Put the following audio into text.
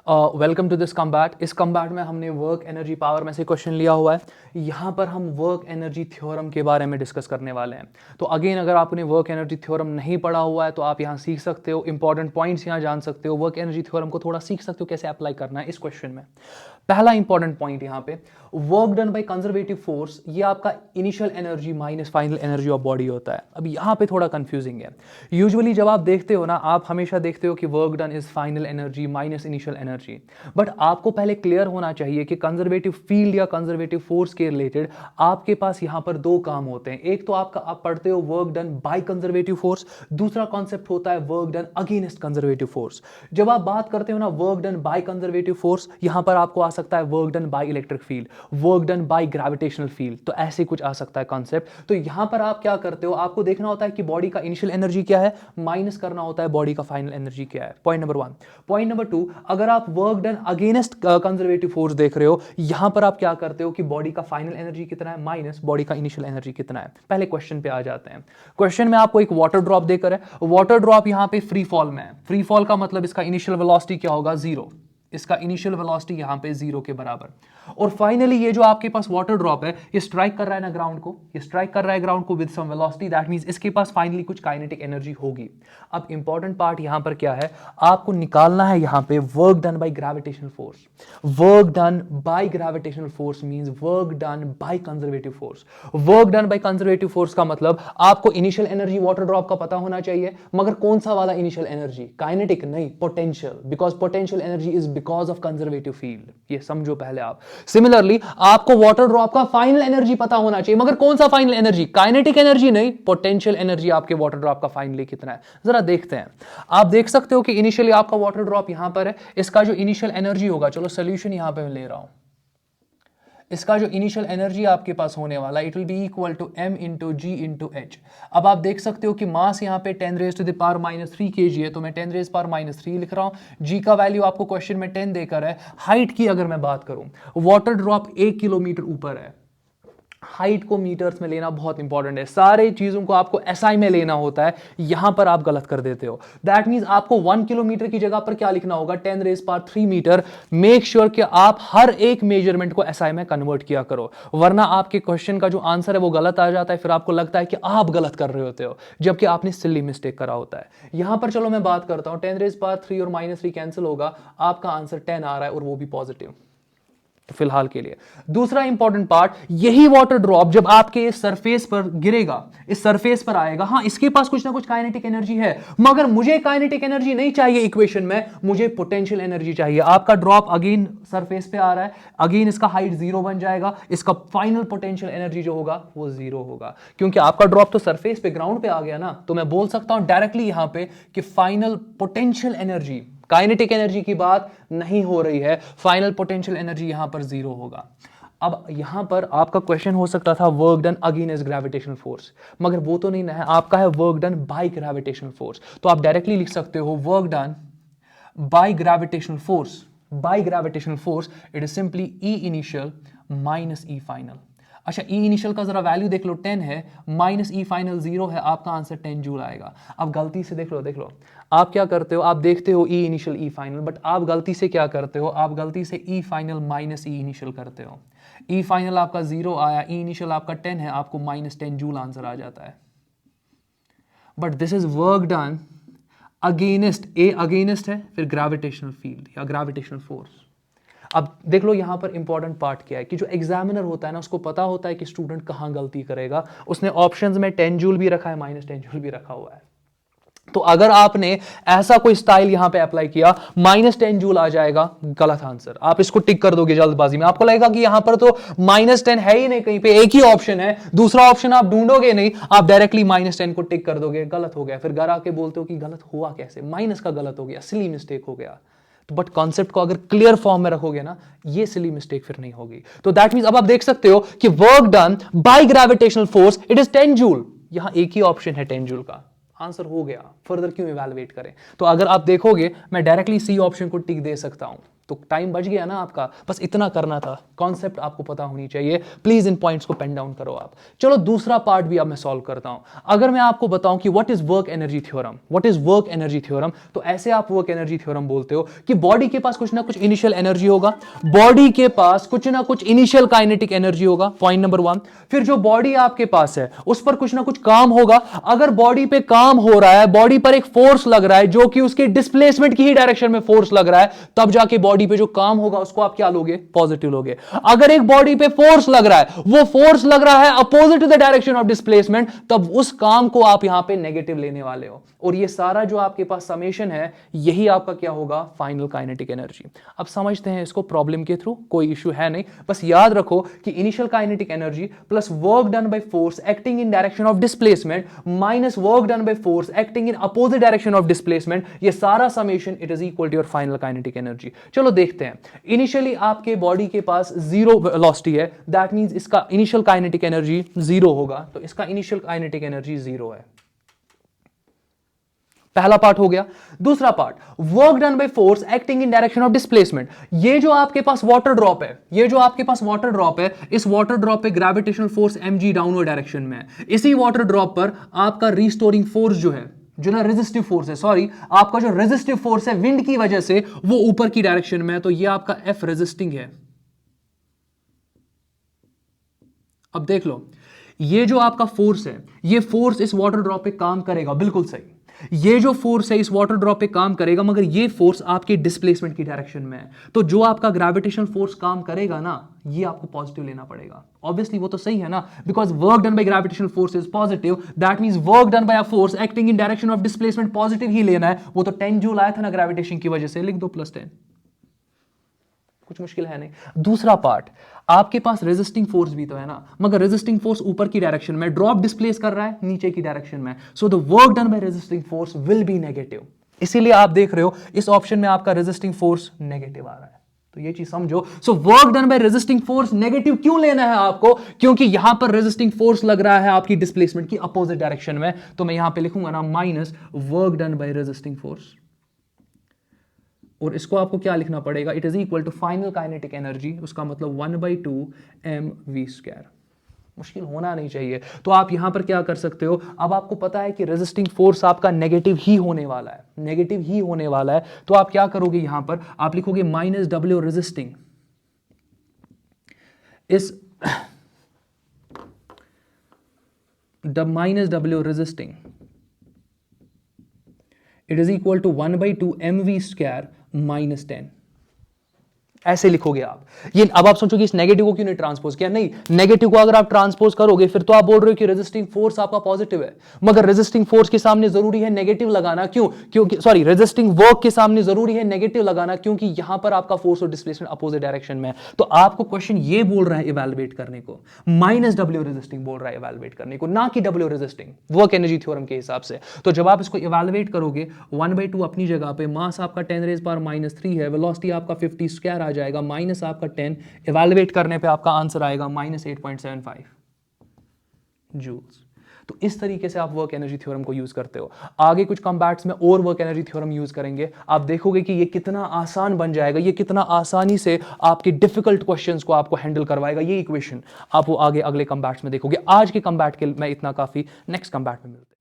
Welcome to this combat. इस combat में हमने वर्क एनर्जी पावर में से क्वेश्चन लिया हुआ है। यहाँ पर हम वर्क एनर्जी थ्योरम के बारे में डिस्कस करने वाले हैं। तो अगेन, अगर आपने वर्क एनर्जी थ्योरम नहीं पढ़ा हुआ है तो आप यहाँ सीख सकते हो, इंपॉर्टेंट पॉइंट्स यहाँ जान सकते हो, वर्क एनर्जी थ्योरम को थोड़ा सीख सकते हो कैसे अप्लाई करना है इस क्वेश्चन में। पहला इंपॉर्टेंट पॉइंट यहाँ पे, work done by conservative force, ये आपका initial energy minus final energy of body होता है। अब यहाँ पे थोड़ा कंफ्यूजिंग है। यूजुअली जब आप देखते हो ना, आप हमेशा देखते हो कि work done is final energy minus initial energy, but आपको पहले क्लियर होना चाहिए कि कंजर्वेटिव फील्ड या कंजर्वेटिव फोर्स के रिलेटेड आपके पास यहाँ पर दो काम होते हैं। एक तो आपका आप पढ़ते हो work done by conservative force, दूसरा कॉन्सेप्ट होता है work done against conservative force. जब आप बात करते हो ना work done by conservative force, यहां पर आपको आ सकता है work done by electric field, work done by gravitational field, तो ऐसे कुछ आ सकता है कॉन्सेप्ट। तो यहां पर आप क्या करते हो, आपको देखना होता है कि बॉडी का इनिशियल एनर्जी क्या है, माइनस करना होता है बॉडी का फाइनल एनर्जी क्या है। Point number 1। पॉइंट नंबर 2, अगर आप work done against conservative force देख रहे हो, यहां पर आप क्या करते हो कि बॉडी का फाइनल एनर्जी कितना है माइनस बॉडी का इनिशियल एनर्जी कितना है। पहले क्वेश्चन पे आ जाते हैं। क्वेश्चन में आपको एक वाटर ड्रॉप देकर है, वाटर ड्रॉप यहां पे फ्री फॉल में है। फ्री फॉल का मतलब इसका इनिशियल वेलोसिटी क्या होगा, 0। इसका इनिशियल वेलोसिटी यहां पे 0 के बराबर। और फाइनली ये जो आपके पास वाटर ड्रॉप है, ये स्ट्राइक कर रहा है ना ग्राउंड को, ये स्ट्राइक कर रहा है ग्राउंड को with some velocity, that means इसके पास फाइनली कुछ काइनेटिक एनर्जी होगी। अब इंपॉर्टेंट पार्ट यहां पर क्या है, आपको निकालना है यहां पे work done by gravitational force. Work done by gravitational force means work done by conservative force. Work done by conservative force का मतलब आपको इनिशियल एनर्जी वाटर ड्रॉप का पता होना चाहिए, मगर कौन सा वाला इनिशियल एनर्जी, काइनेटिक नहीं, potential, because potential energy is because of conservative field. ये समझो पहले आप। सिमिलरली आपको वाटर ड्रॉप का फाइनल एनर्जी पता होना चाहिए, मगर कौन सा फाइनल एनर्जी, काइनेटिक एनर्जी नहीं, पोटेंशियल एनर्जी आपके वाटर ड्रॉप का फाइनली कितना है, जरा देखते हैं। आप देख सकते हो कि इनिशियली आपका वाटर ड्रॉप यहां पर है, इसका जो इनिशियल एनर्जी होगा, चलो सोल्यूशन यहां पे मैं ले रहा हूं, इसका जो इनिशियल एनर्जी आपके पास होने वाला है, it will be equal to m into g into h. अब आप देख सकते हो कि मास यहाँ पे 10 raise to the power -3 kg है, तो मैं 10 रेज पावर -3 लिख रहा हूं। जी का वैल्यू आपको क्वेश्चन में 10 देकर है। हाइट की अगर मैं बात करूं, वाटर ड्रॉप 1 किलोमीटर ऊपर है। हाइट को मीटर्स में लेना बहुत इंपॉर्टेंट है, सारे चीजों को आपको एसआई में लेना होता है, यहां पर आप गलत कर देते हो। दैट मींस आपको 1 किलोमीटर की जगह पर क्या लिखना होगा, 10 raise power 3 metre. Make sure कि आप हर एक मेजरमेंट को एसआई में कन्वर्ट किया करो, वरना आपके क्वेश्चन का जो आंसर है वो गलत आ जाता है, फिर आपको लगता है कि आप गलत कर रहे होते हो, जबकि आपने सिली मिस्टेक करा होता है। यहां पर चलो मैं बात करता हूं, 10 रेज पावर 3 और -3 कैंसिल होगा, आपका आंसर 10 आ रहा है और वो भी पॉजिटिव फिलहाल के लिए। दूसरा इंपॉर्टेंट पार्ट, यही वाटर ड्रॉप जब आपके सरफेस पर गिरेगा, इस सरफेस पर आएगा, हाँ इसके पास कुछ ना कुछ काइनेटिक एनर्जी है, मगर मुझे काइनेटिक एनर्जी नहीं चाहिए इक्वेशन में, मुझे पोटेंशियल एनर्जी चाहिए। आपका ड्रॉप अगेन सरफेस पे आ रहा है, अगेन इसका हाइट 0 बन जाएगा, इसका फाइनल पोटेंशियल एनर्जी जो होगा वो 0 होगा, क्योंकि आपका ड्रॉप तो सरफेस पे ग्राउंड पे आ गया ना। तो मैं बोल सकता हूं डायरेक्टली यहां पे कि final potential energy, kinetic energy की बात नहीं हो रही है, फाइनल पोटेंशियल एनर्जी यहां पर 0 होगा। अब यहां पर आपका क्वेश्चन हो सकता था work done against gravitational force, मगर वो तो नहीं है, आपका है work done by gravitational force. तो आप डायरेक्टली लिख सकते हो work done by gravitational force, bye gravitational force it is simply E initial minus E final. अच्छा, ई इनिशियल का जरा वैल्यू देख लो, 10 है, माइनस ई फाइनल 0 है, आपका आंसर 10 जूल आएगा। अब गलती से देख लो आप क्या करते हो, आप देखते हो ई इनिशियल ई फाइनल, बट आप गलती से क्या करते हो, आप गलती से ई फाइनल माइनस ई इनिशियल करते हो। ई फाइनल आपका 0 आया, ई इनिशियल आपका 10 है, आपको -10 जूल आंसर आ जाता है। But this is work done against, A against है, फिर ग्रेविटेशनल फील्ड या ग्रेविटेशनल फोर्स। अब देख लो यहां पर इंपॉर्टेंट पार्ट क्या है कि जो एग्जामिनर होता है ना, उसको पता होता है कि स्टूडेंट कहां गलती करेगा। उसने ऑप्शंस में 10 जूल भी रखा है, -10 जूल भी रखा हुआ है। तो अगर आपने ऐसा कोई स्टाइल यहां पे अप्लाई किया, -10 जूल आ जाएगा, गलत आंसर। आप इसको टिक कर दोगे जल्दबाजी में, आपको लगेगा कि यहां पर तो -10 है ही नहीं, कहीं पे एक ही ऑप्शन है, दूसरा ऑप्शन आप ढूंढोगे नहीं, आप डायरेक्टली -10 को टिक कर दोगे, गलत हो गया। फिर घर आके बोलते हो कि गलत हुआ कैसे, माइनस का गलत हो गया, सिली मिस्टेक हो गया। तो बट कॉन्सेप्ट को अगर क्लियर फॉर्म में रखोगे ना, ये सिली मिस्टेक फिर नहीं होगी। तो दैट मींस अब आप देख सकते हो कि work done by gravitational force it is 10 joule, यहां एक ही ऑप्शन है 10 जूल का, आंसर हो गया, फर्दर क्यों इवैल्यूएट करें। तो अगर आप देखोगे, मैं डायरेक्टली सी ऑप्शन को टिक दे सकता हूं, तो टाइम बच गया ना आपका, बस इतना करना था, कॉन्सेप्ट आपको पता होनी चाहिए। प्लीज इन पॉइंट्स को पेन डाउन करो आप। चलो दूसरा पार्ट भी अब मैं सॉल्व करता हूं। अगर मैं आपको बताऊं कि what is work energy theorem, what is work energy theorem, तो ऐसे आप वर्क एनर्जी थ्योरम बोलते हो कि बॉडी के पास कुछ ना कुछ इनिशियल एनर्जी होगा, बॉडी के पास कुछ ना कुछ इनिशियल काइनेटिक एनर्जी होगा, पॉइंट नंबर 1। फिर जो बॉडी आपके पास है उस पर कुछ ना कुछ काम होगा। अगर बॉडी पे काम हो रहा है, बॉडी पर एक फोर्स लग रहा है जो कि उसके डिस्प्लेसमेंट की ही डायरेक्शन में फोर्स लग रहा है, तब जाके बॉडी पे जो काम होगा उसको आप क्या लोगे, पॉजिटिव लोगे। अगर एक बॉडी पे फोर्स लग रहा है, वो फोर्स लग रहा है opposite to the direction of displacement, तब उस काम को आप यहां पे नेगेटिव लेने वाले हो। और ये सारा जो आपके पास समेशन है, यही आपका क्या होगा, फाइनल काइनेटिक एनर्जी। अब समझते हैं इसको प्रॉब्लम के थ्रू, कोई इश्यू है नहीं। बस याद रखो कि initial kinetic energy plus work done by force acting in direction of displacement minus work done by force acting in opposite direction of displacement, ये सारा summation it is equal to your final kinetic energy. चलो देखते हैं। Initially आपके body के पास zero velocity है, that means इसका इनिशियल काइनेटिक एनर्जी जीरो होगा, तो इसका इनिशियल काइनेटिक एनर्जी जीरो है। पहला पार्ट हो गया। दूसरा part, work done by force acting in direction of displacement. ये जो आपके पास वाटर ड्रॉप है, ये जो आपके पास वाटर ड्रॉप है, इस वाटर ड्रॉप पे gravitational force mg downward direction में है। इसी वाटर ड्रॉप पर आपका रिस्टोरिंग फोर्स जो है, जो ना रेजिस्टिव फोर्स है, सॉरी, आपका जो रेजिस्टिव फोर्स है विंड की वजह से, वो ऊपर की डायरेक्शन में है, तो ये आपका F रेजिस्टिंग है। अब देख लो, ये जो आपका फोर्स है, ये फोर्स इस वाटर ड्रॉप पे काम करेगा, बिल्कुल सही। ये जो फोर्स है इस वाटर ड्रॉप पे काम करेगा, मगर ये फोर्स आपके डिस्प्लेसमेंट की डायरेक्शन में है, तो जो आपका ग्रेविटेशनल फोर्स काम करेगा ना, ये आपको पॉजिटिव लेना पड़ेगा। ऑब्वियसली वो तो सही है ना, because work done by gravitational force is positive, that means work done by a force acting in direction of displacement positive ही लेना है। वो तो 10 जूल आया था ना ग्रेविटेशन की वजह से, लिख दो +10, कुछ मुश्किल है नहीं। दूसरा पार्ट, आपके पास रेजिस्टिंग फोर्स भी तो है ना, मगर रेजिस्टिंग फोर्स ऊपर की डायरेक्शन में, ड्रॉप डिस्प्लेस कर रहा है नीचे की डायरेक्शन में, so the work done by resisting force will be negative. इसीलिए आप देख रहे हो इस ऑप्शन में आपका रेजिस्टिंग फोर्स नेगेटिव आ रहा है, तो ये चीज समझो। So work done by resisting force negative क्यों लेना है आपको, क्योंकि यहां पर रेजिस्टिंग फोर्स लग रहा है आपकी डिस्प्लेसमेंट की अपोजिट डायरेक्शन में, तो मैं यहां पे लिखूंगा ना minus work done by resisting force, और इसको आपको क्या लिखना पड़ेगा, it is equal to final kinetic energy, उसका मतलब 1/2 mv²। मुश्किल होना नहीं चाहिए। तो आप यहां पर क्या कर सकते हो, अब आपको पता है कि रेजिस्टिंग फोर्स आपका नेगेटिव ही होने वाला है, नेगेटिव ही होने वाला है, तो आप क्या करोगे, यहां पर आप लिखोगे -w रेजिस्टिंग इस -w resisting it is equal to 1/2 mv² -10। ऐसे लिखोगे आप। ये अब आप सोचोगे इस नेगेटिव को क्यों नहीं ट्रांसपोज किया, नहीं, नेगेटिव को अगर आप ट्रांसपोज करोगे फिर तो आप बोल रहे हो कि रेजिस्टिंग फोर्स आपका पॉजिटिव है, मगर रेजिस्टिंग फोर्स के सामने जरूरी है नेगेटिव लगाना, क्यों, क्योंकि सॉरी, रेजिस्टिंग वर्क के सामने जरूरी है नेगेटिव लगाना, क्योंकि यहां पर आपका फोर्स और डिस्प्लेसमेंट अपोजिट डायरेक्शन में है। तो आपको क्वेश्चन ये बोल रहा है इवैल्यूएट करने को, -w रेजिस्टिंग बोल रहा है इवैल्यूएट करने को, ना कि w resisting work energy theorem के हिसाब से। तो जब आप इसको इवैल्यूएट करोगे, 1/2 अपनी जगह पे, मास आपका 10⁻³ है, वेलोसिटी आपका 50² आ जाएगा, माइनस आपका 10, इवैल्यूएट करने पे आपका आंसर आएगा -8.75 जूल्स। तो इस तरीके से आप वर्क एनर्जी थ्योरम को यूज करते हो। आगे कुछ कॉम्बैट्स में और वर्क एनर्जी थ्योरम यूज करेंगे, आप देखोगे कि ये कितना आसान बन जाएगा, ये कितना आसानी से आपके डिफिकल्ट क्वेश्चंस को आपको हैंडल करवाएगा ये इक्वेशन। आप वो आगे अगले कॉम्बैट्स में देखोगे। आज के कॉम्बैट के मैं इतना काफी, नेक्स्ट कॉम्बैट में मिलते हैं।